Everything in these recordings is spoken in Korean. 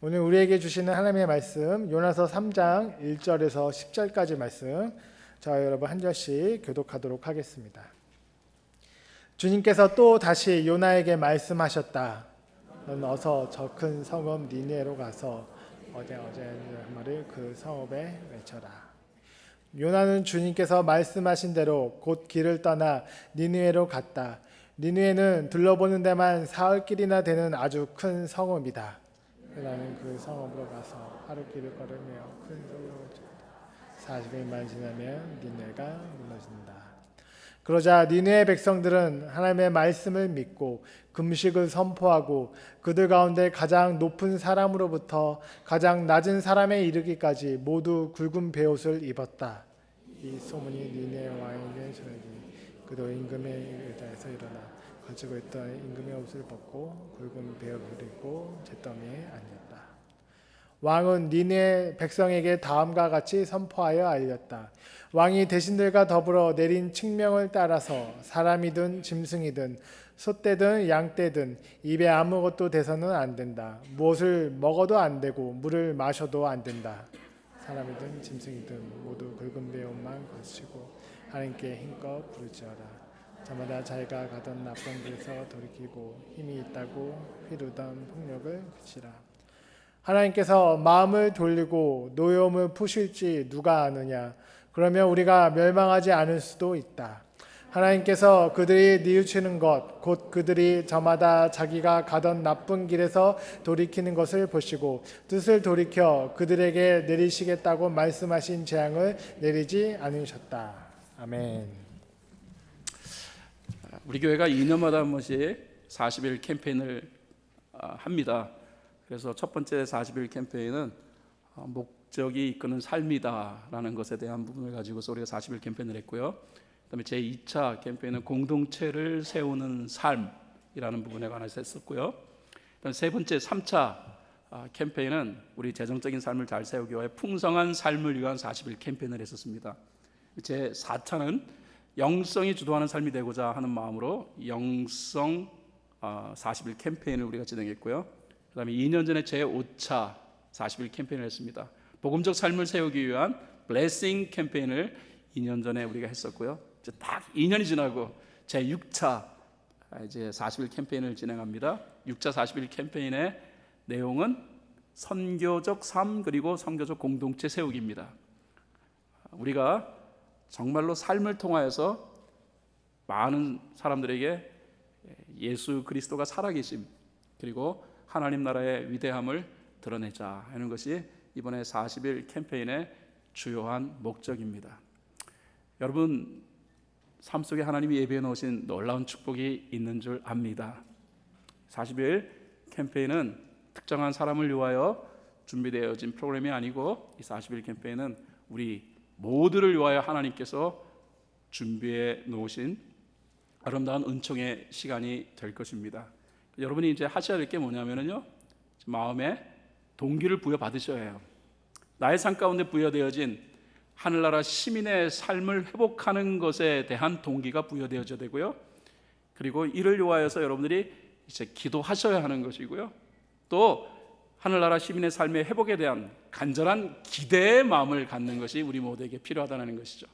오늘 우리에게 주시는 하나님의 말씀 요나서 3장 1절에서 10절까지 말씀 저와 여러분 한 절씩 교독하도록 하겠습니다. 주님께서 또 다시 요나에게 말씀하셨다. 넌 어서 저 큰 성읍 니느웨로 가서 어제 말을 그 성읍에 외쳐라. 요나는 주님께서 말씀하신 대로 곧 길을 떠나 니느웨로 갔다. 니느웨는 둘러보는 데만 사흘길이나 되는 아주 큰 성읍이다. 나는 그 성읍으로 가서 하루 길을 걸으며 큰 소리로 외쳤다. 40일만 지나면 니느웨가 무너진다. 그러자 니느웨 백성들은 하나님의 말씀을 믿고 금식을 선포하고 그들 가운데 가장 높은 사람으로부터 가장 낮은 사람에 이르기까지 모두 굵은 베옷을 입었다. 이 소문이 니느웨 왕에게 전해지니 그도 임금의 의자에서 일어나 가지고 있던 임금의 옷을 벗고 굵은 베옷을 입고 잿더미에 앉았다. 왕은 니느웨 백성에게 다음과 같이 선포하여 알렸다. 왕이 대신들과 더불어 내린 칙명을 따라서 사람이든 짐승이든 소떼든 양떼든 입에 아무것도 대서는 안 된다. 무엇을 먹어도 안 되고 물을 마셔도 안 된다. 사람이든 짐승이든 모두 굵은 베옷만 걸치고 하나님께 힘껏 부르짖어라. 저마다 자기가 가던 나쁜 길에서 돌이키고 힘이 있다고 휘두던 폭력을 그치라. 하나님께서 마음을 돌리고 노여움을 푸실지 누가 아느냐. 그러면 우리가 멸망하지 않을 수도 있다. 하나님께서 그들이 뉘우치는 것, 곧 그들이 저마다 자기가 가던 나쁜 길에서 돌이키는 것을 보시고 뜻을 돌이켜 그들에게 내리시겠다고 말씀하신 재앙을 내리지 않으셨다. 아멘. 우리 교회가 2년마다 한 번씩 40일 캠페인을 합니다. 그래서 첫 번째 40일 캠페인은 목적이 이끄는 삶이다라는 것에 대한 부분을 가지고서 우리가 40일 캠페인을 했고요. 그다음에 제 2차 캠페인은 공동체를 세우는 삶이라는 부분에 관해서 했었고요. 그다음에 세 번째 3차 캠페인은 우리 재정적인 삶을 잘 세우기 위해 풍성한 삶을 위한 40일 캠페인을 했었습니다. 제 4차는 영성이 주도하는 삶이 되고자 하는 마음으로 영성 40일 캠페인을 우리가 진행했고요. 그 다음에 2년 전에 제 5차 40일 캠페인을 했습니다. 복음적 삶을 세우기 위한 블레싱 캠페인을 2년 전에 우리가 했었고요. 이제 딱 2년이 지나고 제 6차 이제 40일 캠페인을 진행합니다. 6차 40일 캠페인의 내용은 선교적 삶 그리고 선교적 공동체 세우기입니다. 우리가 정말로 삶을 통하여서 많은 사람들에게 예수 그리스도가 살아계심 그리고 하나님 나라의 위대함을 드러내자 하는 것이 이번에 40일 캠페인의 주요한 목적입니다. 여러분 삶 속에 하나님이 예비해 놓으신 놀라운 축복이 있는 줄 압니다. 40일 캠페인은 특정한 사람을 위하여 준비되어진 프로그램이 아니고 이 40일 캠페인은 우리 모두를 위하여 하나님께서 준비해 놓으신 아름다운 은총의 시간이 될 것입니다. 여러분이 이제 하셔야 될 게 뭐냐면요, 마음에 동기를 부여받으셔야 해요. 나의 삶 가운데 부여되어진 하늘나라 시민의 삶을 회복하는 것에 대한 동기가 부여되어져야 되고요. 그리고 이를 위하여서 여러분들이 이제 기도하셔야 하는 것이고요. 또 하늘나라 시민의 삶의 회복에 대한 간절한 기대의 마음을 갖는 것이 우리 모두에게 필요하다는 것이죠.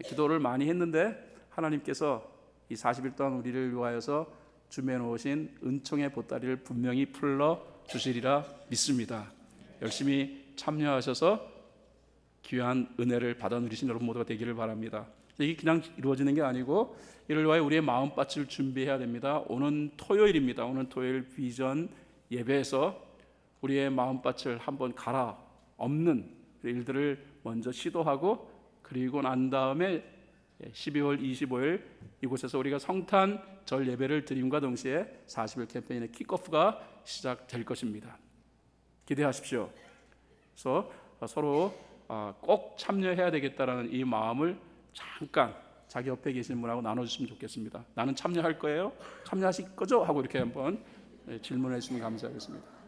기도를 많이 했는데 하나님께서 이 40일 동안 우리를 위하여서 준비해 놓으신 은총의 보따리를 분명히 풀러 주시리라 믿습니다. 열심히 참여하셔서 귀한 은혜를 받아 누리신 여러분 모두가 되기를 바랍니다. 이게 그냥 이루어지는 게 아니고 이를 위하여 우리의 마음밭을 준비해야 됩니다. 오는 토요일입니다. 오는 토요일 비전 예배에서 우리의 마음밭을 한번 갈아 엎는 일들을 먼저 시도하고 그리고 난 다음에 12월 25일 이곳에서 우리가 성탄 절 예배를 드림과 동시에 40일 캠페인의 킥오프가 시작될 것입니다. 기대하십시오. 그래서 서로 꼭 참여해야 되겠다라는 이 마음을 잠깐 자기 옆에 계신 분하고 나눠주시면 좋겠습니다. 나는 참여할 거예요? 참여하실 거죠? 하고 이렇게 한번 질문해 주시면 감사하겠습니다.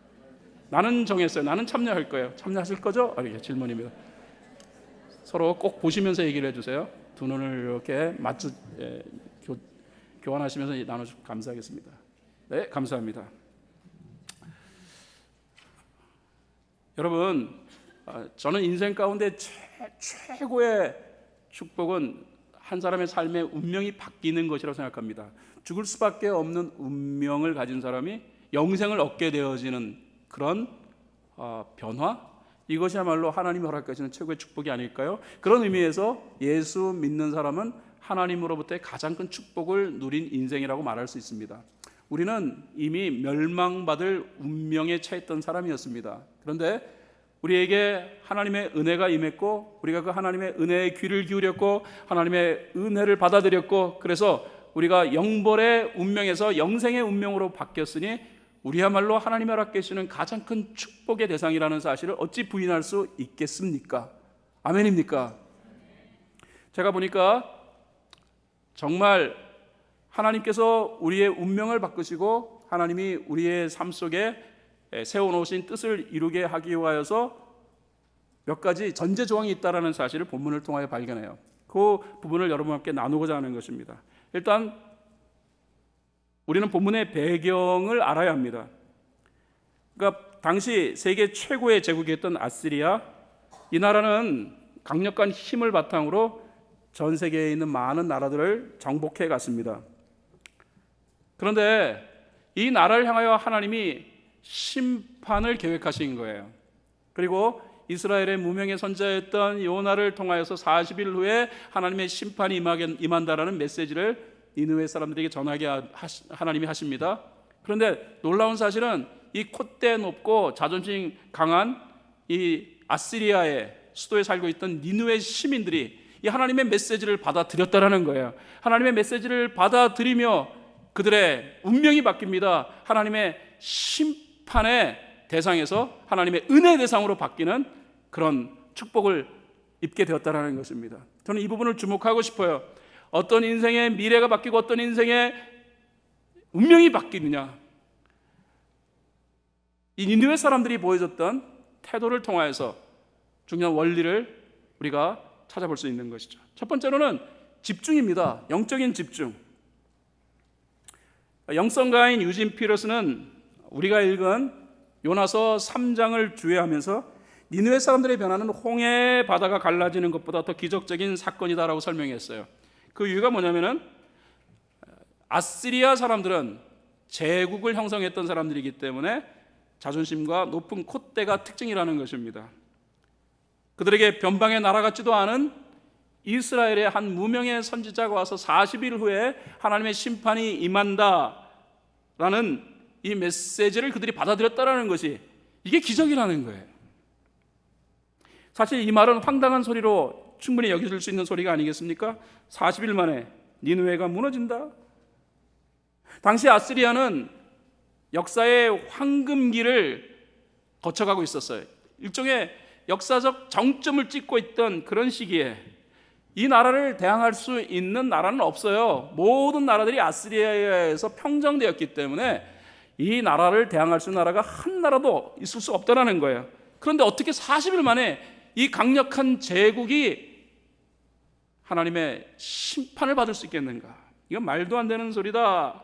나는 정했어요. 나는 참여할 거예요. 참여하실 거죠? 이렇게 질문입니다. 서로 꼭 보시면서 얘기를 해주세요. 두 눈을 이렇게 교환하시면서 나눠주시면 감사하겠습니다. 네, 감사합니다. 여러분, 저는 인생 가운데 최고의 축복은 한 사람의 삶의 운명이 바뀌는 것이라고 생각합니다. 죽을 수밖에 없는 운명을 가진 사람이 영생을 얻게 되어지는 그런 변화, 이것이야말로 하나님이 허락하시는 최고의 축복이 아닐까요? 그런 의미에서 예수 믿는 사람은 하나님으로부터의 가장 큰 축복을 누린 인생이라고 말할 수 있습니다. 우리는 이미 멸망받을 운명에 처했던 사람이었습니다. 그런데 우리에게 하나님의 은혜가 임했고, 우리가 그 하나님의 은혜에 귀를 기울였고, 하나님의 은혜를 받아들였고, 그래서 우리가 영벌의 운명에서 영생의 운명으로 바뀌었으니 우리야말로 하나님이 허락하시는 가장 큰 축복의 대상이라는 사실을 어찌 부인할 수 있겠습니까? 아멘입니까? 제가 보니까 정말 하나님께서 우리의 운명을 바꾸시고 하나님이 우리의 삶 속에 세워놓으신 뜻을 이루게 하기 위하여서 몇 가지 전제 조항이 있다는 사실을 본문을 통하여 발견해요. 그 부분을 여러분과 함께 나누고자 하는 것입니다. 일단 우리는 본문의 배경을 알아야 합니다. 그러니까 당시 세계 최고의 제국이었던 아시리아, 이 나라는 강력한 힘을 바탕으로 전 세계에 있는 많은 나라들을 정복해 갔습니다. 그런데 이 나라를 향하여 하나님이 심판을 계획하신 거예요. 그리고 이스라엘의 무명의 선지자였던 요나를 통하여서 40일 후에 하나님의 심판이 임한다라는 메시지를 니느웨 사람들에게 전하게 하나님이 하십니다. 그런데 놀라운 사실은 이 콧대 높고 자존심 강한 이 아시리아의 수도에 살고 있던 니느웨 시민들이 이 하나님의 메시지를 받아들였다라는 거예요. 하나님의 메시지를 받아들이며 그들의 운명이 바뀝니다. 하나님의 심판의 대상에서 하나님의 은혜 대상으로 바뀌는 그런 축복을 입게 되었다라는 것입니다. 저는 이 부분을 주목하고 싶어요. 어떤 인생의 미래가 바뀌고 어떤 인생의 운명이 바뀌느냐, 이 니느웨 사람들이 보여줬던 태도를 통하여서 중요한 원리를 우리가 찾아볼 수 있는 것이죠. 첫 번째로는 집중입니다. 영적인 집중. 영성가인 유진 피러스는 우리가 읽은 요나서 3장을 주의하면서 니느웨 사람들의 변화는 홍해 바다가 갈라지는 것보다 더 기적적인 사건이다라고 설명했어요. 그 이유가 뭐냐면은 아시리아 사람들은 제국을 형성했던 사람들이기 때문에 자존심과 높은 콧대가 특징이라는 것입니다. 그들에게 변방의 나라 같지도 않은 이스라엘의 한 무명의 선지자가 와서 40일 후에 하나님의 심판이 임한다라는 이 메시지를 그들이 받아들였다라는 것이, 이게 기적이라는 거예요. 사실 이 말은 황당한 소리로 충분히 여겨질 수 있는 소리가 아니겠습니까? 40일 만에 니느웨가 무너진다. 당시 아시리아는 역사의 황금기를 거쳐가고 있었어요. 일종의 역사적 정점을 찍고 있던 그런 시기에 이 나라를 대항할 수 있는 나라는 없어요. 모든 나라들이 아시리아에서 평정되었기 때문에 이 나라를 대항할 수 있는 나라가 한 나라도 있을 수 없다는 거예요. 그런데 어떻게 40일 만에 이 강력한 제국이 하나님의 심판을 받을 수 있겠는가? 이건 말도 안 되는 소리다.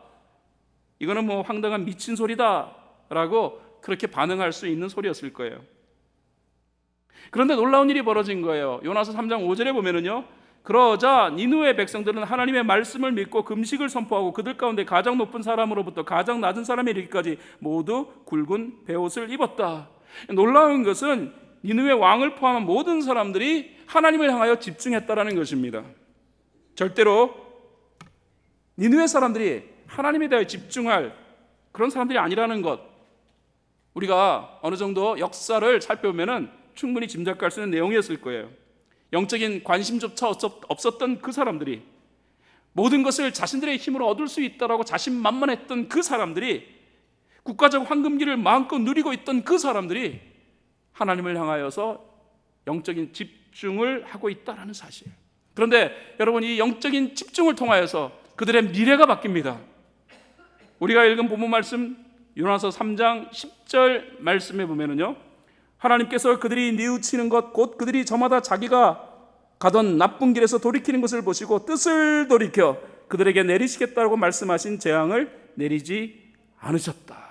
이거는 뭐 황당한 미친 소리다 라고 그렇게 반응할 수 있는 소리였을 거예요. 그런데 놀라운 일이 벌어진 거예요. 요나서 3장 5절에 보면은요, 그러자 니느웨 백성들은 하나님의 말씀을 믿고 금식을 선포하고 그들 가운데 가장 높은 사람으로부터 가장 낮은 사람에 이르기까지 모두 굵은 베옷을 입었다. 놀라운 것은 니느웨 왕을 포함한 모든 사람들이 하나님을 향하여 집중했다라는 것입니다. 절대로 니느웨 사람들이 하나님에 대해 집중할 그런 사람들이 아니라는 것, 우리가 어느 정도 역사를 살펴보면 충분히 짐작할 수 있는 내용이었을 거예요. 영적인 관심조차 없었던 그 사람들이, 모든 것을 자신들의 힘으로 얻을 수 있다라고 자신만만했던 그 사람들이, 국가적 황금기를 마음껏 누리고 있던 그 사람들이 하나님을 향하여서 영적인 집중을 하고 있다는 사실. 그런데 여러분, 이 영적인 집중을 통하여서 그들의 미래가 바뀝니다. 우리가 읽은 본문 말씀 요나서 3장 10절 말씀에 보면은요, 하나님께서 그들이 뉘우치는 것 곧 그들이 저마다 자기가 가던 나쁜 길에서 돌이키는 것을 보시고 뜻을 돌이켜 그들에게 내리시겠다고 말씀하신 재앙을 내리지 않으셨다.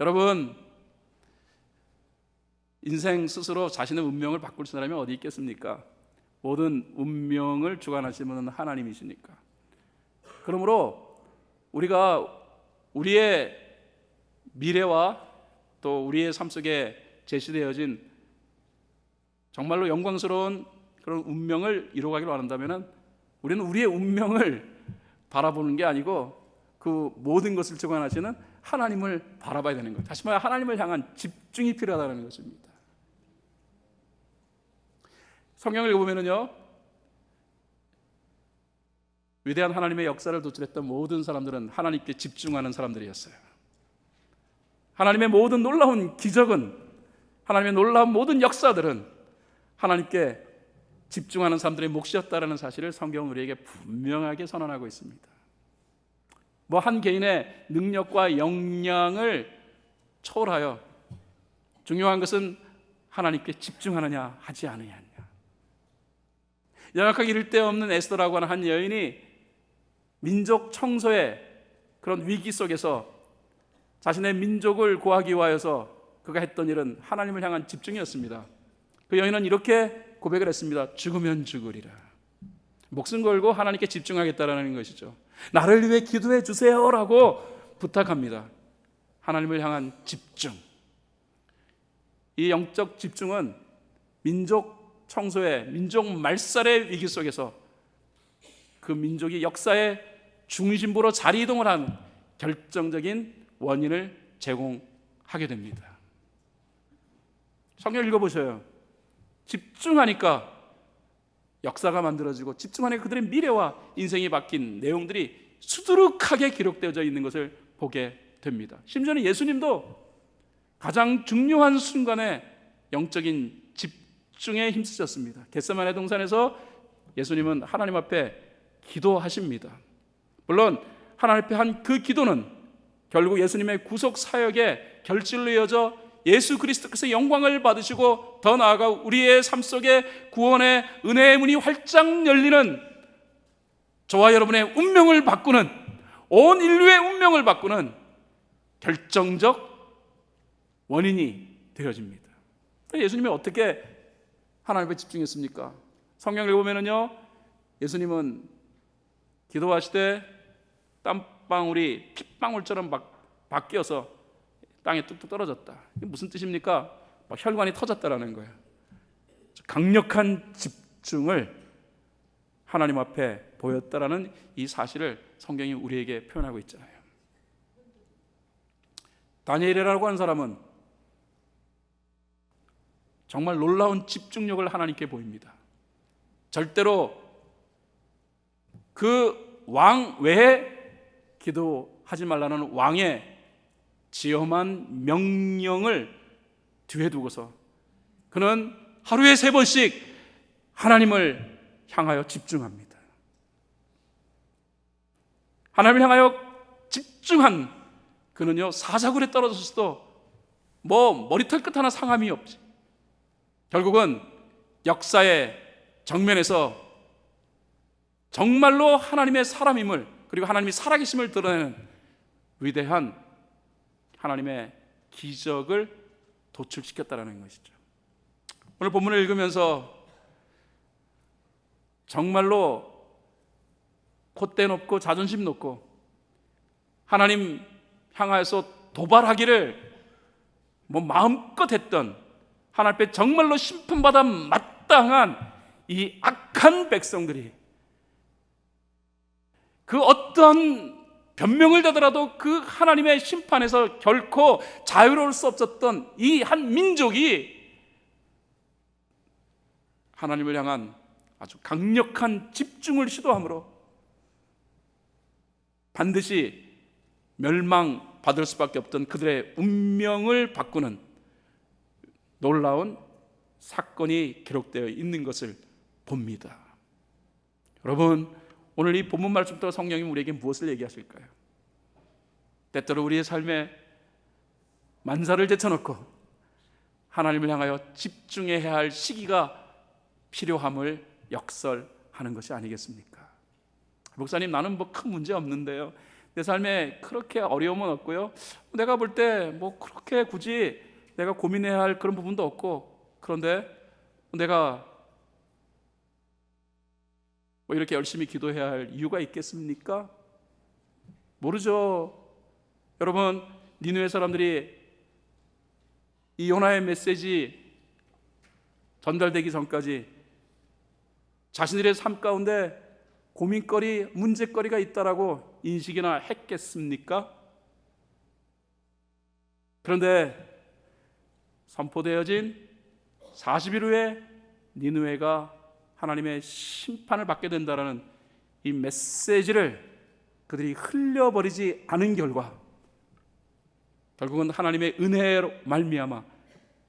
여러분, 인생 스스로 자신의 운명을 바꿀 사람이 어디 있겠습니까? 모든 운명을 주관하시는 분은 하나님이시니까. 그러므로 우리가 우리의 미래와 또 우리의 삶 속에 제시되어진 정말로 영광스러운 그런 운명을 이루어가기를 원한다면 우리는 우리의 운명을 바라보는 게 아니고 그 모든 것을 주관하시는 하나님을 바라봐야 되는 거예요. 다시 말해 하나님을 향한 집중이 필요하다는 것입니다. 성경을 읽어보면요, 위대한 하나님의 역사를 도출했던 모든 사람들은 하나님께 집중하는 사람들이었어요. 하나님의 모든 놀라운 기적은, 하나님의 놀라운 모든 역사들은 하나님께 집중하는 사람들의 몫이었다라는 사실을 성경은 우리에게 분명하게 선언하고 있습니다. 뭐 한 개인의 능력과 역량을 초월하여 중요한 것은 하나님께 집중하느냐 하지 않느냐. 연약하게 이를 데 없는 에스더라고 하는 한 여인이 민족 청소의 그런 위기 속에서 자신의 민족을 구하기 위하여서 그가 했던 일은 하나님을 향한 집중이었습니다. 그 여인은 이렇게 고백을 했습니다. 죽으면 죽으리라. 목숨 걸고 하나님께 집중하겠다라는 것이죠. 나를 위해 기도해 주세요라고 부탁합니다. 하나님을 향한 집중. 이 영적 집중은 민족 청소의, 민족 말살의 위기 속에서 그 민족이 역사의 중심부로 자리 이동을 한 결정적인 원인을 제공하게 됩니다. 성경 읽어보셔요. 집중하니까 역사가 만들어지고 집중하니까 그들의 미래와 인생이 바뀐 내용들이 수두룩하게 기록되어져 있는 것을 보게 됩니다. 심지어는 예수님도 가장 중요한 순간에 영적인 집중에 힘쓰셨습니다. 겟세마네 동산에서 예수님은 하나님 앞에 기도하십니다. 물론 하나님 앞에 한 그 기도는 결국 예수님의 구속 사역의 결실로 이어져 예수 그리스도께서 영광을 받으시고 더 나아가 우리의 삶 속에 구원의 은혜의 문이 활짝 열리는, 저와 여러분의 운명을 바꾸는, 온 인류의 운명을 바꾸는 결정적 원인이 되어집니다. 예수님이 어떻게 하나님께 집중했습니까? 성경을 보면은요, 예수님은 기도하시되 땀방울이 핏방울처럼 막 바뀌어서 땅에 뚝뚝 떨어졌다. 이게 무슨 뜻입니까? 혈관이 터졌다라는 거예요. 강력한 집중을 하나님 앞에 보였다라는 이 사실을 성경이 우리에게 표현하고 있잖아요. 다니엘이라고 하는 사람은 정말 놀라운 집중력을 하나님께 보입니다. 절대로 그 왕 외에 기도하지 말라는 왕의 지엄한 명령을 뒤에 두고서 그는 하루에 3번씩 하나님을 향하여 집중합니다. 하나님을 향하여 집중한 그는요, 사자굴에 떨어졌어도 머리털 끝 하나 상함이 없지. 결국은 역사의 정면에서 정말로 하나님의 사람임을, 그리고 하나님이 살아계심을 드러내는 위대한 하나님의 기적을 도출시켰다는 것이죠. 오늘 본문을 읽으면서 정말로 콧대 높고 자존심 높고 하나님 향하여서 도발하기를 마음껏 했던, 하나님 앞에 정말로 심판받아 마땅한 이 악한 백성들이 그 어떤 변명을 대더라도 그 하나님의 심판에서 결코 자유로울 수 없었던 이 한 민족이 하나님을 향한 아주 강력한 집중을 시도함으로 반드시 멸망받을 수밖에 없던 그들의 운명을 바꾸는 놀라운 사건이 기록되어 있는 것을 봅니다. 여러분, 오늘 이 본문 말씀부터 성령이 우리에게 무엇을 얘기하실까요? 때때로 우리의 삶에 만사를 제쳐놓고 하나님을 향하여 집중해야 할 시기가 필요함을 역설하는 것이 아니겠습니까? 목사님, 나는 큰 문제 없는데요. 내 삶에 그렇게 어려움은 없고요. 내가 볼 때 뭐 그렇게 굳이 내가 고민해야 할 그런 부분도 없고, 그런데 내가 뭐 이렇게 열심히 기도해야 할 이유가 있겠습니까? 모르죠. 여러분, 니느웨 사람들이 이 요나의 메시지 전달되기 전까지 자신들의 삶 가운데 고민거리, 문제거리가 있다라고 인식이나 했겠습니까? 그런데 선포되어진 40일 후에 니느웨가 하나님의 심판을 받게 된다라는 이 메시지를 그들이 흘려버리지 않은 결과 결국은 하나님의 은혜로 말미암아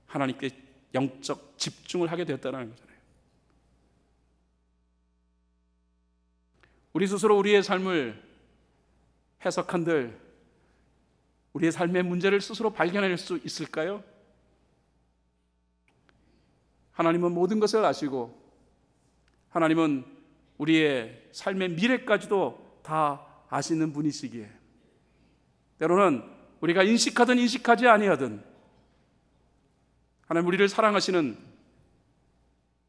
하나님께 영적 집중을 하게 되었다는 거잖아요. 우리 스스로 우리의 삶을 해석한들 우리의 삶의 문제를 스스로 발견할 수 있을까요? 하나님은 모든 것을 아시고 하나님은 우리의 삶의 미래까지도 다 아시는 분이시기에 때로는 우리가 인식하든 인식하지 아니하든 하나님 우리를 사랑하시는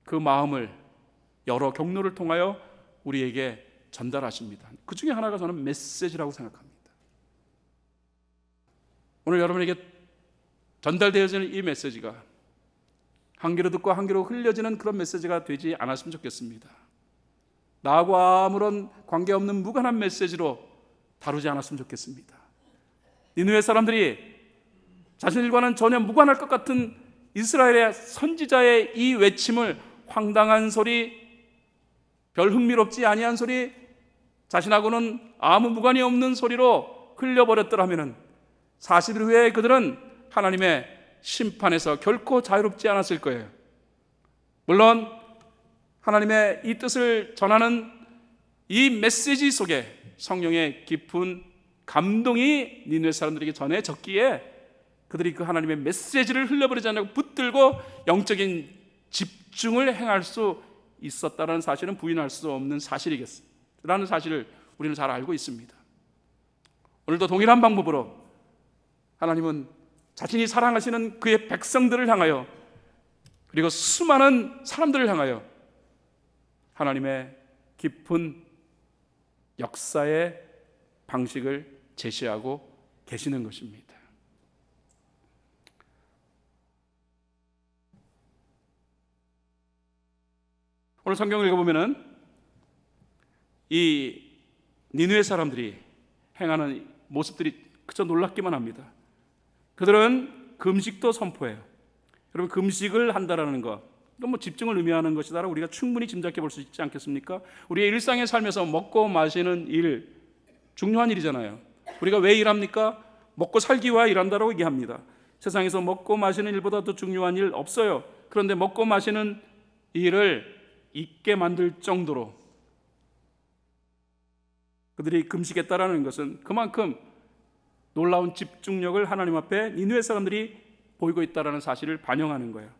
그 마음을 여러 경로를 통하여 우리에게 전달하십니다. 그 중에 하나가 저는 메시지라고 생각합니다. 오늘 여러분에게 전달되어지는 이 메시지가 한 귀로 듣고 한 귀로 흘려지는 그런 메시지가 되지 않았으면 좋겠습니다. 나하고 아무런 관계없는 무관한 메시지로 다루지 않았으면 좋겠습니다. 니느웨 사람들이 자신들과는 전혀 무관할 것 같은 이스라엘의 선지자의 이 외침을 황당한 소리, 별 흥미롭지 아니한 소리, 자신하고는 아무 무관이 없는 소리로 흘려버렸더라면 40일 후에 그들은 하나님의 심판에서 결코 자유롭지 않았을 거예요. 물론 하나님의 이 뜻을 전하는 이 메시지 속에 성령의 깊은 감동이 니느웨 사람들에게 전해졌기에 그들이 그 하나님의 메시지를 흘려버리지 않고 붙들고 영적인 집중을 행할 수 있었다는 사실은 부인할 수 없는 사실이겠라는 사실을 우리는 잘 알고 있습니다. 오늘도 동일한 방법으로 하나님은 자신이 사랑하시는 그의 백성들을 향하여 그리고 수많은 사람들을 향하여 하나님의 깊은 역사의 방식을 제시하고 계시는 것입니다. 오늘 성경을 읽어보면은 이 니느웨 사람들이 행하는 모습들이 그저 놀랍기만 합니다. 그들은 금식도 선포해요. 여러분, 금식을 한다라는 것, 이건 뭐 집중을 의미하는 것이다라고 우리가 충분히 짐작해 볼 수 있지 않겠습니까? 우리의 일상의 삶에서 먹고 마시는 일, 중요한 일이잖아요. 우리가 왜 일합니까? 먹고 살기 위해 일한다라고 얘기합니다. 세상에서 먹고 마시는 일보다 더 중요한 일 없어요. 그런데 먹고 마시는 일을 잊게 만들 정도로 그들이 금식했다라는 것은 그만큼 놀라운 집중력을 하나님 앞에 니느웨 사람들이 보이고 있다는 사실을 반영하는 거예요.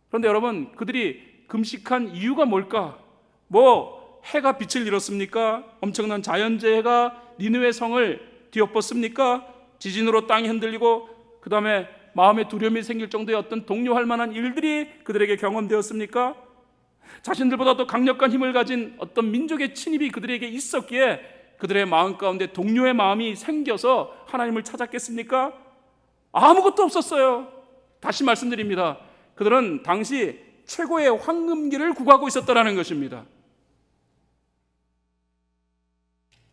그런데 여러분, 그들이 금식한 이유가 뭘까? 뭐 해가 빛을 잃었습니까? 엄청난 자연재해가 니느웨 성을 뒤엎었습니까? 지진으로 땅이 흔들리고 그 다음에 마음의 두려움이 생길 정도의 어떤 동요할 만한 일들이 그들에게 경험되었습니까? 자신들보다 더 강력한 힘을 가진 어떤 민족의 침입이 그들에게 있었기에 그들의 마음 가운데 동요의 마음이 생겨서 하나님을 찾았겠습니까? 아무것도 없었어요. 다시 말씀드립니다. 그들은 당시 최고의 황금기를 구가하고 있었다는 것입니다.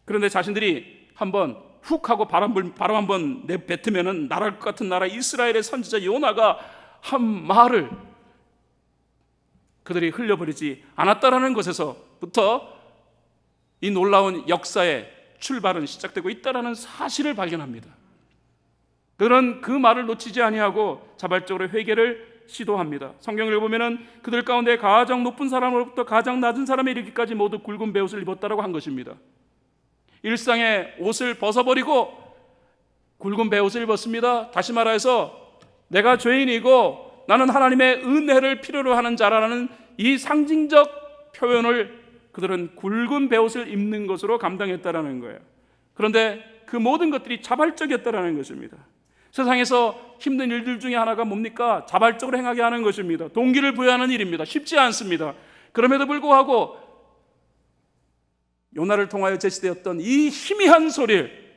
그런데 자신들이 한번 훅 하고 바람 한번 내뱉으면 나랄 것 같은 나라 이스라엘의 선지자 요나가 한 말을 그들이 흘려버리지 않았다라는 것에서부터 이 놀라운 역사의 출발은 시작되고 있다라는 사실을 발견합니다. 그들은 그 말을 놓치지 아니하고 자발적으로 회개를 시도합니다. 성경을 보면은 그들 가운데 가장 높은 사람으로부터 가장 낮은 사람에 이르기까지 모두 굵은 베옷을 입었다라고 한 것입니다. 일상의 옷을 벗어버리고 굵은 베옷을 입었습니다. 다시 말해서 내가 죄인이고 나는 하나님의 은혜를 필요로 하는 자라는 이 상징적 표현을 그들은 굵은 베옷을 입는 것으로 감당했다라는 거예요. 그런데 그 모든 것들이 자발적이었다라는 것입니다. 세상에서 힘든 일들 중에 하나가 뭡니까? 자발적으로 행하게 하는 것입니다. 동기를 부여하는 일입니다. 쉽지 않습니다. 그럼에도 불구하고 요나를 통하여 제시되었던 이 희미한 소리를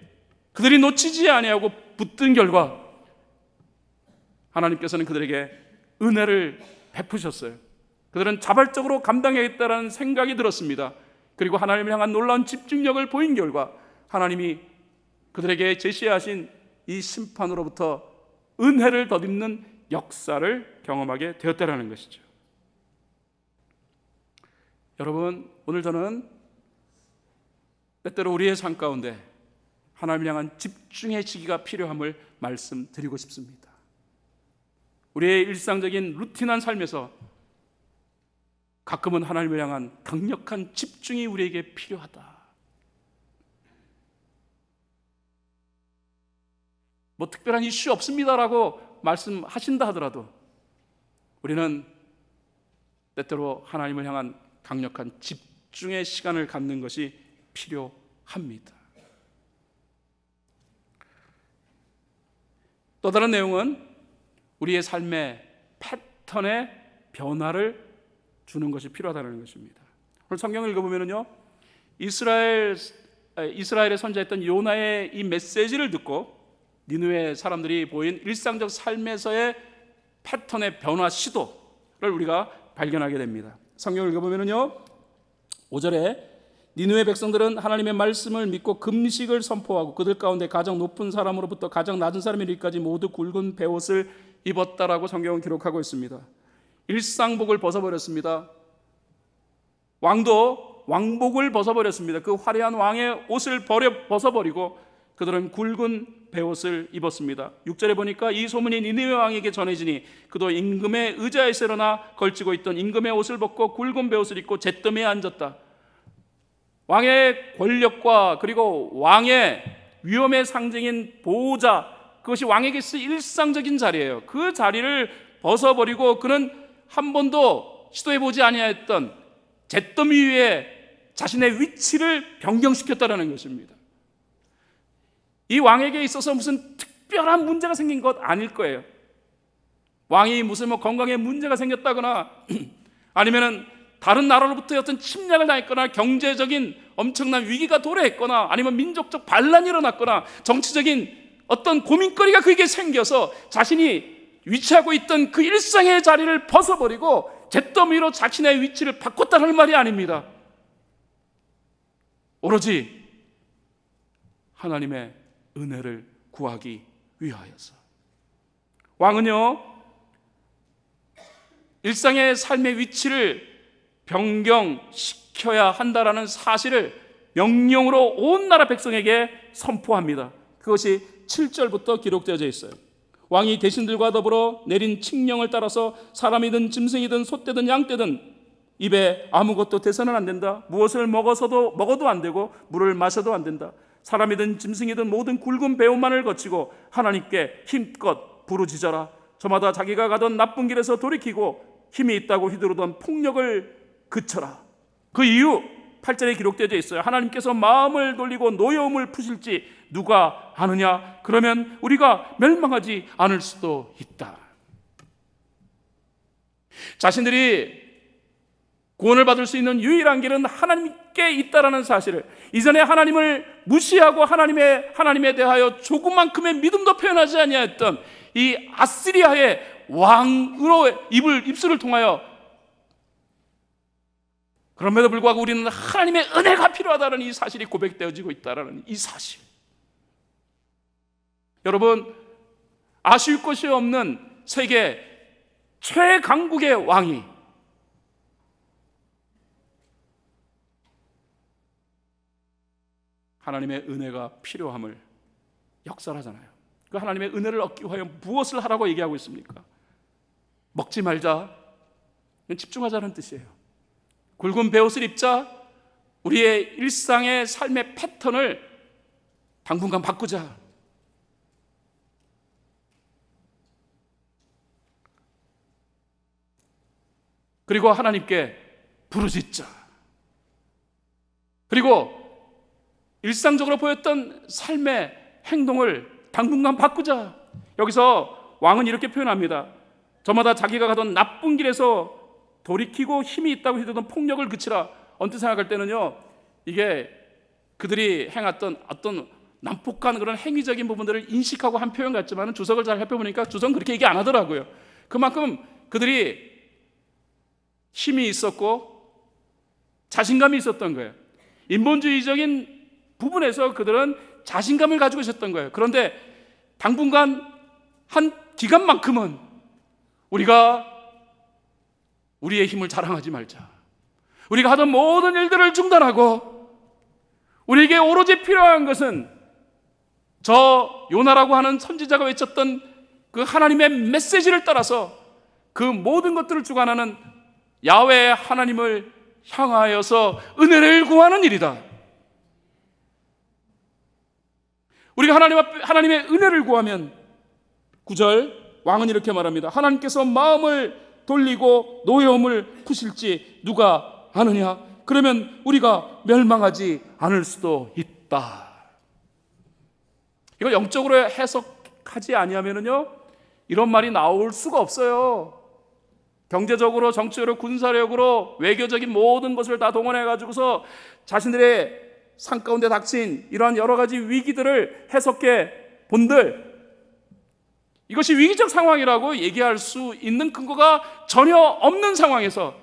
그들이 놓치지 아니하고 붙든 결과 하나님께서는 그들에게 은혜를 베푸셨어요. 그들은 자발적으로 감당해야겠다는 생각이 들었습니다. 그리고 하나님을 향한 놀라운 집중력을 보인 결과 하나님이 그들에게 제시하신 이 심판으로부터 은혜를 덧입는 역사를 경험하게 되었다는 것이죠. 여러분, 오늘 저는 때때로 우리의 삶 가운데 하나님을 향한 집중의 시기가 필요함을 말씀드리고 싶습니다. 우리의 일상적인 루틴한 삶에서 가끔은 하나님을 향한 강력한 집중이 우리에게 필요하다. 뭐 특별한 이슈 없습니다라고 말씀하신다 하더라도 우리는 때때로 하나님을 향한 강력한 집중의 시간을 갖는 것이 필요합니다. 또 다른 내용은 우리의 삶의 패턴의 변화를 주는 것이 필요하다는 것입니다. 오늘 성경을 읽어보면요, 이스라엘에 선지했던 요나의 이 메시지를 듣고 니느웨 사람들이 보인 일상적 삶에서의 패턴의 변화 시도를 우리가 발견하게 됩니다. 성경을 읽어보면요, 5절에 니느웨 백성들은 하나님의 말씀을 믿고 금식을 선포하고 그들 가운데 가장 높은 사람으로부터 가장 낮은 사람에 이르기까지 모두 굵은 베옷을 입었다라고 성경은 기록하고 있습니다. 일상복을 벗어버렸습니다. 왕도 왕복을 벗어버렸습니다. 그 화려한 왕의 옷을 벗어버리고 그들은 굵은 베옷을 입었습니다. 6절에 보니까 이 소문이 니느웨 왕에게 전해지니 그도 임금의 의자에 일어나 걸치고 있던 임금의 옷을 벗고 굵은 베옷을 입고 잿더미에 앉았다. 왕의 권력과 그리고 왕의 위엄의 상징인 보호자, 그것이 왕에게 있을 일상적인 자리예요. 그 자리를 벗어버리고 그는 한 번도 시도해보지 아니하였던 잿더미 위에 자신의 위치를 변경시켰다는 것입니다. 이 왕에게 있어서 무슨 특별한 문제가 생긴 것 아닐 거예요. 왕이 무슨 건강에 문제가 생겼다거나 아니면은 다른 나라로부터 어떤 침략을 당했거나 경제적인 엄청난 위기가 도래했거나 아니면 민족적 반란이 일어났거나 정치적인 어떤 고민거리가 그에게 생겨서 자신이 위치하고 있던 그 일상의 자리를 벗어버리고 잿더미로 자신의 위치를 바꿨다는 말이 아닙니다. 오로지 하나님의 은혜를 구하기 위하여서. 왕은요, 일상의 삶의 위치를 변경시켜야 한다라는 사실을 명령으로 온 나라 백성에게 선포합니다. 그것이 7절부터 기록되어져 있어요. 왕이 대신들과 더불어 내린 칙령을 따라서 사람이든 짐승이든 소떼든 양떼든 입에 아무것도 대서는 안 된다. 무엇을 먹어도 안 되고 물을 마셔도 안 된다. 사람이든 짐승이든 모든 굵은 배움만을 거치고 하나님께 힘껏 부르짖어라. 저마다 자기가 가던 나쁜 길에서 돌이키고 힘이 있다고 휘두르던 폭력을 그쳐라. 그 이유 8절에 기록되어 있어요. 하나님께서 마음을 돌리고 노여움을 푸실지 누가 아느냐? 그러면 우리가 멸망하지 않을 수도 있다. 자신들이 구원을 받을 수 있는 유일한 길은 하나님께 있다라는 사실을, 이전에 하나님을 무시하고 하나님에 대하여 조금만큼의 믿음도 표현하지 아니하였던 이 아시리아의 왕으로 입술을 통하여, 그럼에도 불구하고 우리는 하나님의 은혜가 필요하다는 이 사실이 고백되어지고 있다는 이 사실. 여러분, 아쉬울 것이 없는 세계 최강국의 왕이 하나님의 은혜가 필요함을 역설하잖아요. 그 하나님의 은혜를 얻기 위하여 무엇을 하라고 얘기하고 있습니까? 먹지 말자, 집중하자는 뜻이에요. 굵은 베옷을 입자, 우리의 일상의 삶의 패턴을 당분간 바꾸자. 그리고 하나님께 부르짖자. 그리고 일상적으로 보였던 삶의 행동을 당분간 바꾸자. 여기서 왕은 이렇게 표현합니다. 저마다 자기가 가던 나쁜 길에서 돌이키고 힘이 있다고 해도 폭력을 그치라. 언뜻 생각할 때는요, 이게 그들이 행했던 어떤 난폭한 그런 행위적인 부분들을 인식하고 한 표현 같지만 주석을 잘 살펴보니까 주석은 그렇게 얘기 안 하더라고요. 그만큼 그들이 힘이 있었고 자신감이 있었던 거예요. 인본주의적인 부분에서 그들은 자신감을 가지고 있었던 거예요. 그런데 당분간 한 기간만큼은 우리가 우리의 힘을 자랑하지 말자. 우리가 하던 모든 일들을 중단하고 우리에게 오로지 필요한 것은 저 요나라고 하는 선지자가 외쳤던 그 하나님의 메시지를 따라서 그 모든 것들을 주관하는 야훼 하나님을 향하여서 은혜를 구하는 일이다. 우리가 하나님의 은혜를 구하면 9절 왕은 이렇게 말합니다. 하나님께서 마음을 돌리고 노여움을 푸실지 누가 아느냐? 그러면 우리가 멸망하지 않을 수도 있다. 이걸 영적으로 해석하지 아니하면요, 이런 말이 나올 수가 없어요. 경제적으로, 정치적으로, 군사력으로, 외교적인 모든 것을 다 동원해 가지고서 자신들의 산 가운데 닥친 이러한 여러 가지 위기들을 해석해 본들, 이것이 위기적 상황이라고 얘기할 수 있는 근거가 전혀 없는 상황에서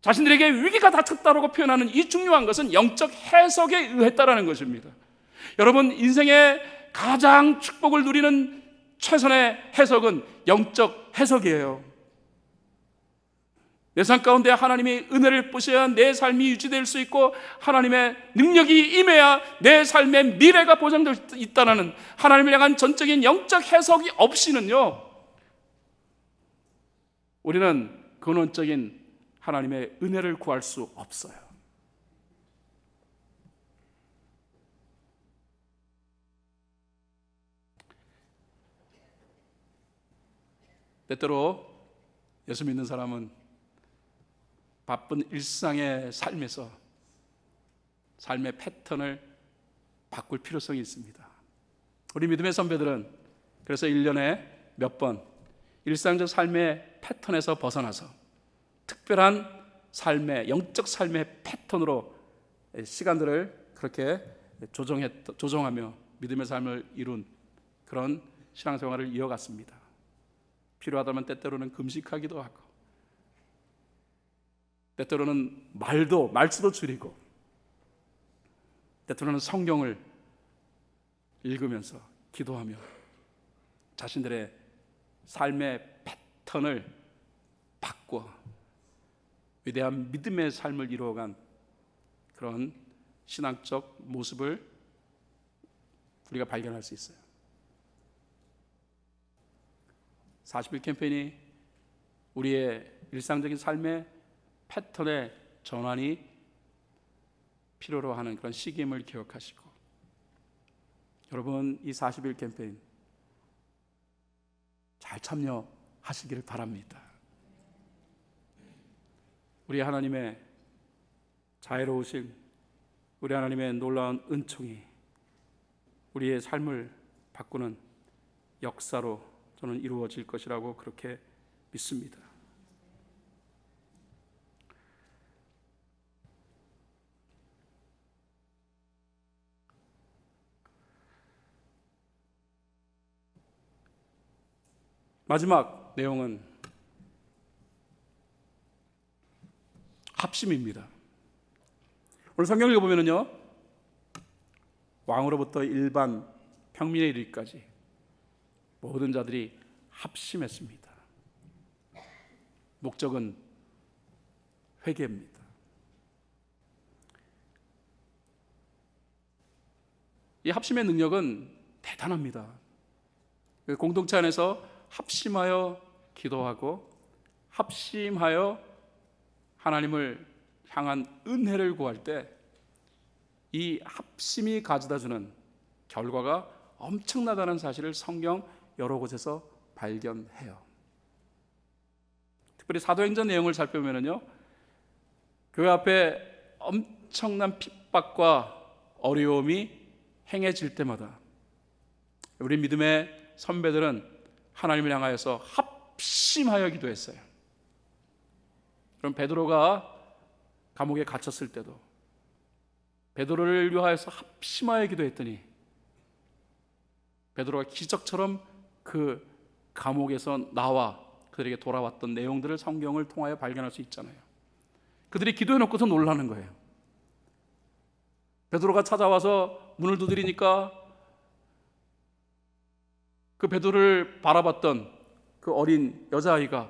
자신들에게 위기가 닥쳤다라고 표현하는 이 중요한 것은 영적 해석에 의했다라는 것입니다. 여러분, 인생의 가장 축복을 누리는 최선의 해석은 영적 해석이에요. 내 삶 가운데 하나님의 은혜를 보셔야 내 삶이 유지될 수 있고 하나님의 능력이 임해야 내 삶의 미래가 보장될 수 있다는 하나님을 향한 전적인 영적 해석이 없이는요, 우리는 근원적인 하나님의 은혜를 구할 수 없어요. 때때로 예수 믿는 사람은 바쁜 일상의 삶에서 삶의 패턴을 바꿀 필요성이 있습니다. 우리 믿음의 선배들은 그래서 1년에 몇 번 일상적 삶의 패턴에서 벗어나서 특별한 삶의 영적 삶의 패턴으로 시간들을 그렇게 조정하며 믿음의 삶을 이룬 그런 신앙생활을 이어갔습니다. 필요하다면 때때로는 금식하기도 하고 때때로는 말수도 줄이고 때때로는 성경을 읽으면서 기도하며 자신들의 삶의 패턴을 바꿔 위대한 믿음의 삶을 이루어간 그런 신앙적 모습을 우리가 발견할 수 있어요. 40일 캠페인이 우리의 일상적인 삶의 패턴의 전환이 필요로 하는 그런 시기임을 기억하시고, 여러분 이 40일 캠페인 잘 참여하시기를 바랍니다. 우리 하나님의 자애로우신 우리 하나님의 놀라운 은총이 우리의 삶을 바꾸는 역사로 저는 이루어질 것이라고 그렇게 믿습니다. 마지막 내용은 합심입니다. 오늘 성경을 읽어보면요, 왕으로부터 일반 평민에 이르기까지 모든 자들이 합심했습니다. 목적은 회개입니다. 이 합심의 능력은 대단합니다. 공동체 안에서 합심하여 기도하고 합심하여 하나님을 향한 은혜를 구할 때 이 합심이 가져다주는 결과가 엄청나다는 사실을 성경 여러 곳에서 발견해요. 특별히 사도행전 내용을 살펴보면요, 교회 앞에 엄청난 핍박과 어려움이 행해질 때마다 우리 믿음의 선배들은 하나님을 향하여서 합심하여 기도했어요. 그럼 베드로가 감옥에 갇혔을 때도 베드로를 위하여서 합심하여 기도했더니 베드로가 기적처럼 그 감옥에서 나와 그들에게 돌아왔던 내용들을 성경을 통하여 발견할 수 있잖아요. 그들이 기도해놓고서 놀라는 거예요. 베드로가 찾아와서 문을 두드리니까 그 베드로를 바라봤던 그 어린 여자아이가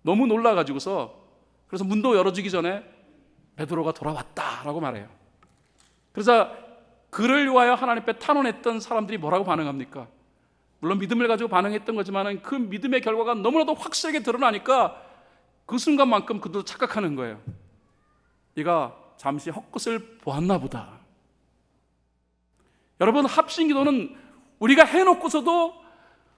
너무 놀라가지고서 그래서 문도 열어주기 전에 베드로가 돌아왔다라고 말해요. 그래서 그를 위하여 하나님 앞에 탄원했던 사람들이 뭐라고 반응합니까? 물론 믿음을 가지고 반응했던 거지만 그 믿음의 결과가 너무나도 확실하게 드러나니까 그 순간만큼 그들도 착각하는 거예요. 네가 잠시 헛것을 보았나 보다. 여러분, 합심기도는 우리가 해놓고서도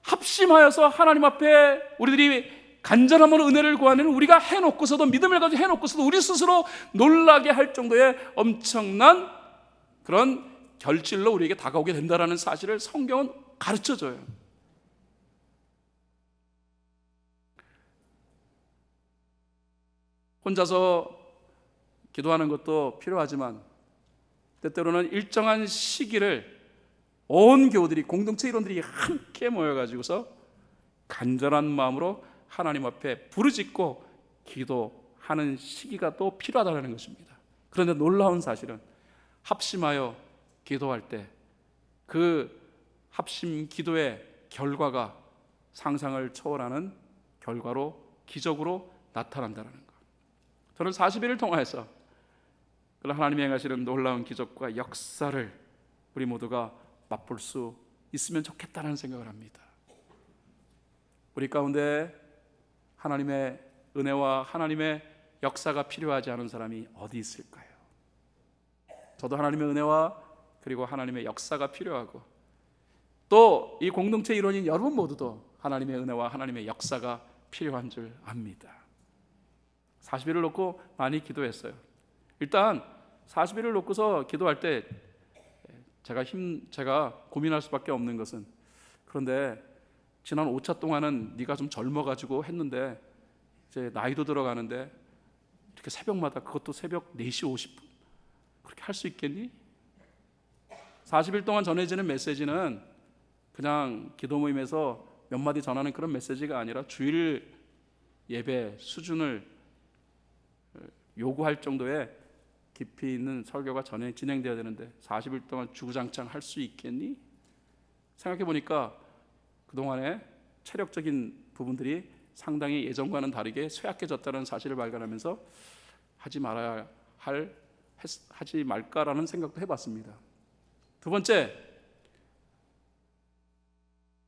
합심하여서 하나님 앞에 우리들이 간절함으로 은혜를 구하는, 우리가 해놓고서도 믿음을 가지고 해놓고서도 우리 스스로 놀라게 할 정도의 엄청난 그런 결실로 우리에게 다가오게 된다는 사실을 성경은 가르쳐줘요. 혼자서 기도하는 것도 필요하지만 때때로는 일정한 시기를 온 교우들이, 공동체 일원들이 함께 모여가지고서 간절한 마음으로 하나님 앞에 부르짖고 기도하는 시기가 또 필요하다는 것입니다. 그런데 놀라운 사실은 합심하여 기도할 때 그 합심 기도의 결과가 상상을 초월하는 결과로 기적으로 나타난다는 것. 저는 40일을 통해서 하나님이 행하시는 놀라운 기적과 역사를 우리 모두가 맛볼 수 있으면 좋겠다는 생각을 합니다. 우리 가운데 하나님의 은혜와 하나님의 역사가 필요하지 않은 사람이 어디 있을까요? 저도 하나님의 은혜와 그리고 하나님의 역사가 필요하고 또 이 공동체 일원인 여러분 모두도 하나님의 은혜와 하나님의 역사가 필요한 줄 압니다. 40일을 놓고 많이 기도했어요. 일단 40일을 놓고서 기도할 때 제가 고민할 수밖에 없는 것은, 그런데 지난 5차 동안은 네가 좀 젊어가지고 했는데 이제 나이도 들어가는데 이렇게 새벽마다, 그것도 새벽 4시 50분 그렇게 할 수 있겠니? 40일 동안 전해지는 메시지는 그냥 기도 모임에서 몇 마디 전하는 그런 메시지가 아니라 주일 예배 수준을 요구할 정도의 깊이 있는 설교가 진행되어야 되는데 40일 동안 주구장창 할 수 있겠니? 생각해 보니까 그동안에 체력적인 부분들이 상당히 예전과는 다르게 쇠약해졌다는 사실을 발견하면서 하지 말까라는 생각도 해봤습니다. 두 번째,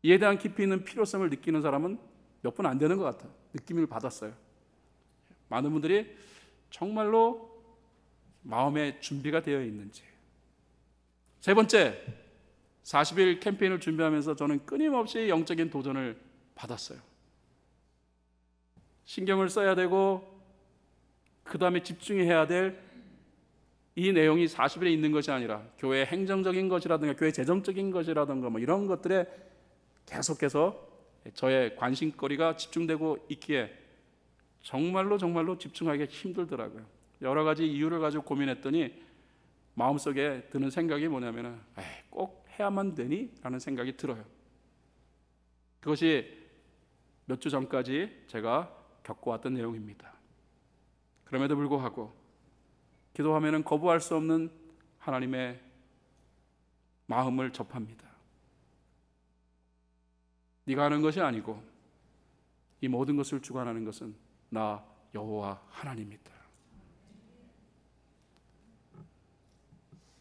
이에 대한 깊이 있는 필요성을 느끼는 사람은 몇 분 안 되는 것 같아요. 느낌을 받았어요. 많은 분들이 정말로 마음의 준비가 되어 있는지. 세 번째, 40일 캠페인을 준비하면서 저는 끊임없이 영적인 도전을 받았어요. 신경을 써야 되고 그 다음에 집중해야 될 이 내용이 40일에 있는 것이 아니라 교회 행정적인 것이라든가 교회 재정적인 것이라든가 뭐 이런 것들에 계속해서 저의 관심거리가 집중되고 있기에 정말로 집중하기가 힘들더라고요. 여러 가지 이유를 가지고 고민했더니 마음속에 드는 생각이 뭐냐면 꼭 해야만 되니? 라는 생각이 들어요. 그것이 몇 주 전까지 제가 겪어왔던 내용입니다. 그럼에도 불구하고 기도하면 거부할 수 없는 하나님의 마음을 접합니다. 네가 하는 것이 아니고 이 모든 것을 주관하는 것은 나 여호와 하나님이다.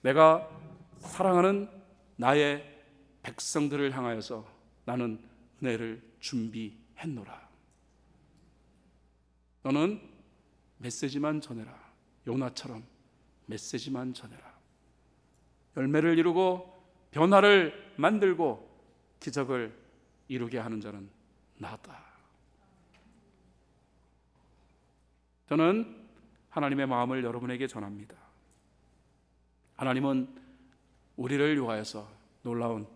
내가 사랑하는 나의 백성들을 향하여서 나는 은혜를 준비했노라. 너는 메시지만 전해라. 요나처럼 메시지만 전해라. 열매를 이루고 변화를 만들고 기적을 이루게 하는 자는 나다. 저는 하나님의 마음을 여러분에게 전합니다. 하나님은 우리를 위하여서 놀라운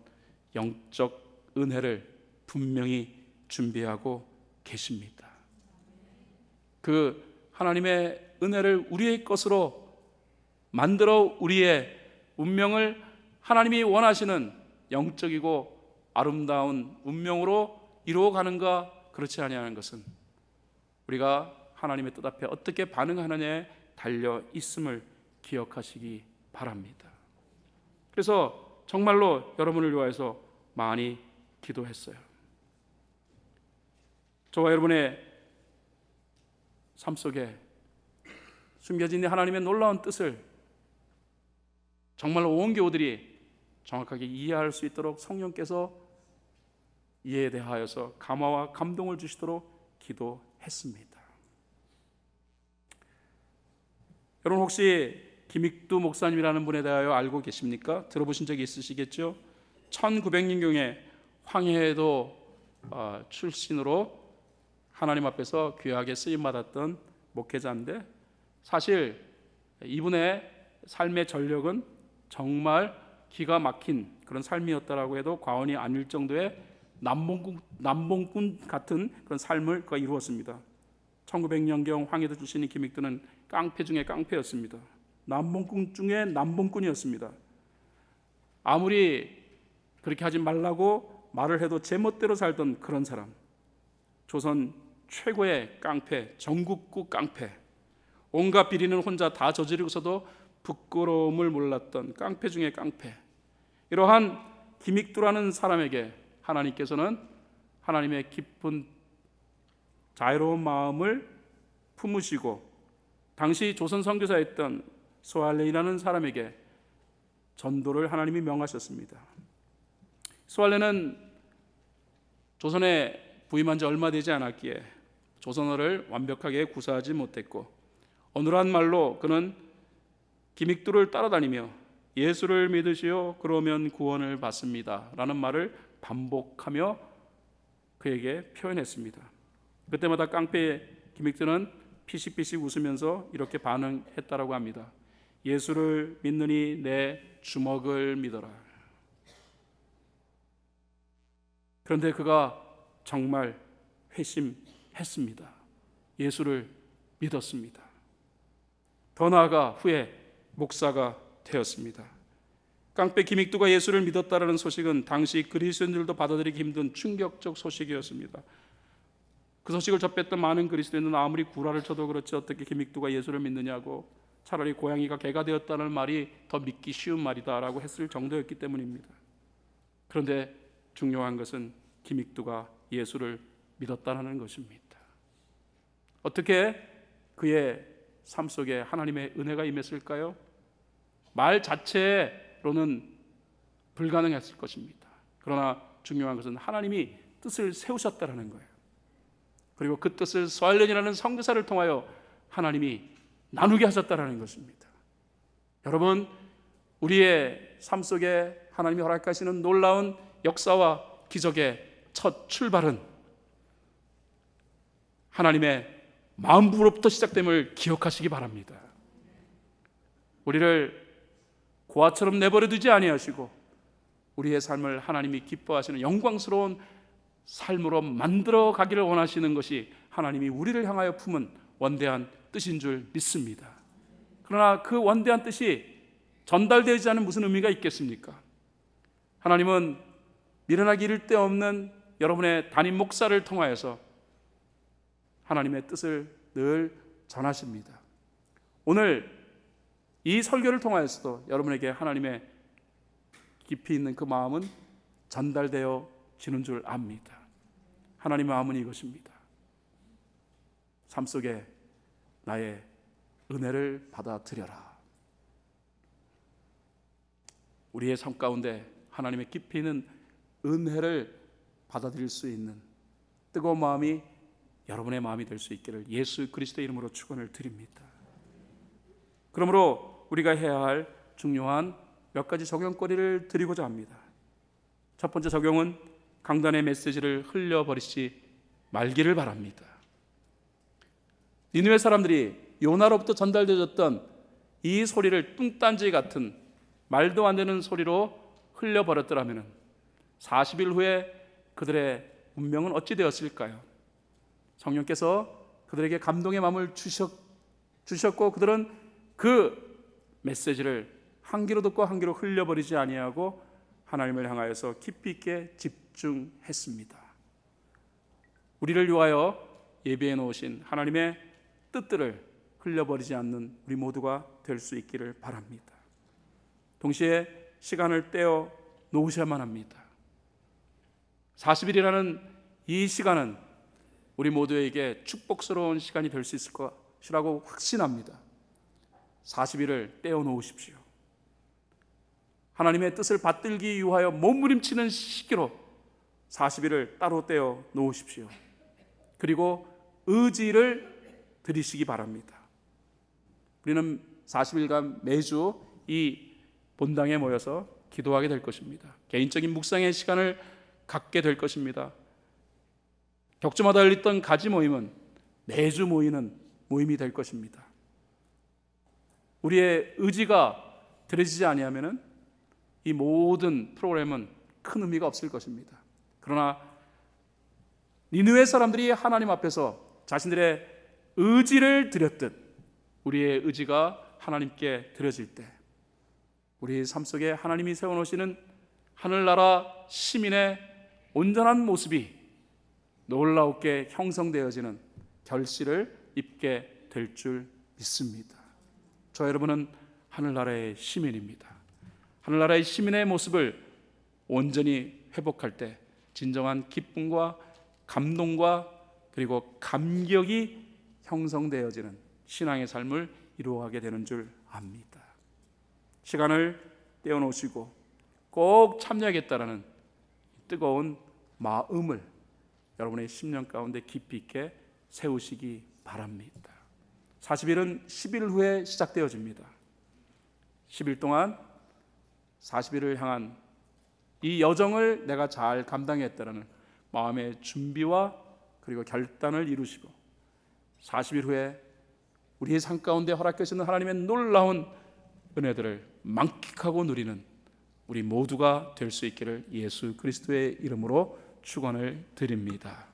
영적 은혜를 분명히 준비하고 계십니다. 그 하나님의 은혜를 우리의 것으로 만들어 우리의 운명을 하나님이 원하시는 영적이고 아름다운 운명으로 이루어가는가 그렇지 아니하는 것은 우리가 하나님의 뜻 앞에 어떻게 반응하느냐에 달려 있음을 기억하시기 바랍니다. 그래서 정말로 여러분을 위하여서 많이 기도했어요. 저와 여러분의 삶 속에 숨겨진 이 하나님의 놀라운 뜻을 정말로 온 교우들이 정확하게 이해할 수 있도록 성령께서 이해에 대하여서 감화와 감동을 주시도록 기도했습니다. 여러분 혹시 김익두 목사님이라는 분에 대하여 알고 계십니까? 들어보신 적이 있으시겠죠? 1900년경에 황해도 출신으로 하나님 앞에서 귀하게 쓰임받았던 목회자인데 사실 이분의 삶의 전력은 정말 기가 막힌 그런 삶이었다라고 해도 과언이 아닐 정도의 남봉꾼 같은 그런 삶을 그가 이루었습니다. 1900년경 황해도 출신인 김익두는 깡패 중에 깡패였습니다. 남봉꾼 중에 남봉꾼이었습니다. 아무리 그렇게 하지 말라고 말을 해도 제멋대로 살던 그런 사람, 조선 최고의 깡패, 전국구 깡패, 온갖 비리는 혼자 다 저지르고서도 부끄러움을 몰랐던 깡패 중에 깡패, 이러한 김익두라는 사람에게 하나님께서는 하나님의 깊은 자애로운 마음을 품으시고 당시 조선 선교사였던 소할레이라는 사람에게 전도를 하나님이 명하셨습니다. 소할레는 조선에 부임한 지 얼마 되지 않았기에 조선어를 완벽하게 구사하지 못했고 어눌한 말로 그는 김익두를 따라다니며 예수를 믿으시오 그러면 구원을 받습니다 라는 말을 반복하며 그에게 표현했습니다. 그때마다 깡패 김익두는 피식피식 웃으면서 이렇게 반응했다라고 합니다. 예수를 믿느니 내 주먹을 믿어라. 그런데 그가 정말 회심했습니다. 예수를 믿었습니다. 더 나아가 후에 목사가 되었습니다. 깡패 김익두가 예수를 믿었다라는 소식은 당시 그리스도인들도 받아들이기 힘든 충격적 소식이었습니다. 그 소식을 접했던 많은 그리스도인은 아무리 구라를 쳐도 그렇지 어떻게 김익두가 예수를 믿느냐고, 차라리 고양이가 개가 되었다는 말이 더 믿기 쉬운 말이다라고 했을 정도였기 때문입니다. 그런데 중요한 것은 김익두가 예수를 믿었다는 것입니다. 어떻게 그의 삶 속에 하나님의 은혜가 임했을까요? 말 자체로는 불가능했을 것입니다. 그러나 중요한 것은 하나님이 뜻을 세우셨다는 거예요. 그리고 그 뜻을 소할련이라는 선교사를 통하여 하나님이 나누게 하셨다는 것입니다. 여러분, 우리의 삶 속에 하나님이 허락하시는 놀라운 역사와 기적의 첫 출발은 하나님의 마음부로부터 시작됨을 기억하시기 바랍니다. 우리를 고아처럼 내버려 두지 아니하시고 우리의 삶을 하나님이 기뻐하시는 영광스러운 삶으로 만들어 가기를 원하시는 것이 하나님이 우리를 향하여 품은 원대한 뜻인 줄 믿습니다. 그러나 그 원대한 뜻이 전달되지 않은 무슨 의미가 있겠습니까? 하나님은 미련하기 이를 데 없는 여러분의 담임 목사를 통하여서 하나님의 뜻을 늘 전하십니다. 오늘 이 설교를 통하여서도 여러분에게 하나님의 깊이 있는 그 마음은 전달되어 지는 줄 압니다. 하나님의 마음은 이것입니다. 삶 속에 나의 은혜를 받아들여라. 우리의 삶 가운데 하나님의 깊이 있는 은혜를 받아들일 수 있는 뜨거운 마음이 여러분의 마음이 될 수 있기를 예수 그리스도의 이름으로 축원을 드립니다. 그러므로 우리가 해야 할 중요한 몇 가지 적용거리를 드리고자 합니다. 첫 번째 적용은 강단의 메시지를 흘려버리지 말기를 바랍니다. 니느웨 사람들이 요나로부터 전달되어졌던 이 소리를 뚱딴지 같은 말도 안 되는 소리로 흘려버렸더라면 40일 후에 그들의 운명은 어찌 되었을까요? 성령께서 그들에게 감동의 마음을 주셨고 그들은 그 메시지를 한 귀로 듣고 한 귀로 흘려버리지 아니하고 하나님을 향하여서 깊이 있게 집중했습니다. 우리를 위하여 예비해 놓으신 하나님의 뜻들을 흘려버리지 않는 우리 모두가 될 수 있기를 바랍니다. 동시에 시간을 떼어 놓으셔야만 합니다. 40일이라는 이 시간은 우리 모두에게 축복스러운 시간이 될 수 있을 것이라고 확신합니다. 40일을 떼어 놓으십시오. 하나님의 뜻을 받들기 위하여 몸부림치는 시기로 40일을 따로 떼어 놓으십시오. 그리고 의지를 드리시기 바랍니다. 우리는 40일간 매주 이 본당에 모여서 기도하게 될 것입니다. 개인적인 묵상의 시간을 갖게 될 것입니다. 격주마다 열렸던 가지 모임은 매주 모이는 모임이 될 것입니다. 우리의 의지가 들여지지 아니하면은 이 모든 프로그램은 큰 의미가 없을 것입니다. 그러나 니느웨 사람들이 하나님 앞에서 자신들의 의지를 드렸듯 우리의 의지가 하나님께 드려질 때 우리 삶 속에 하나님이 세워놓으시는 하늘나라 시민의 온전한 모습이 놀라웠게 형성되어지는 결실을 입게 될 줄 믿습니다. 저 여러분은 하늘나라의 시민입니다. 하늘나라의 시민의 모습을 온전히 회복할 때 진정한 기쁨과 감동과 그리고 감격이 형성되어지는 신앙의 삶을 이루어가게 되는 줄 압니다. 시간을 떼어놓으시고 꼭 참여하겠다라는 뜨거운 마음을 여러분의 심령 가운데 깊이 있게 세우시기 바랍니다. 40일은 10일 후에 시작되어집니다. 10일 동안 40일을 향한 이 여정을 내가 잘 감당했다라는 마음의 준비와 그리고 결단을 이루시고 40일 후에 우리의 삶 가운데 허락하시는 하나님의 놀라운 은혜들을 만끽하고 누리는 우리 모두가 될 수 있기를 예수 그리스도의 이름으로 축원을 드립니다.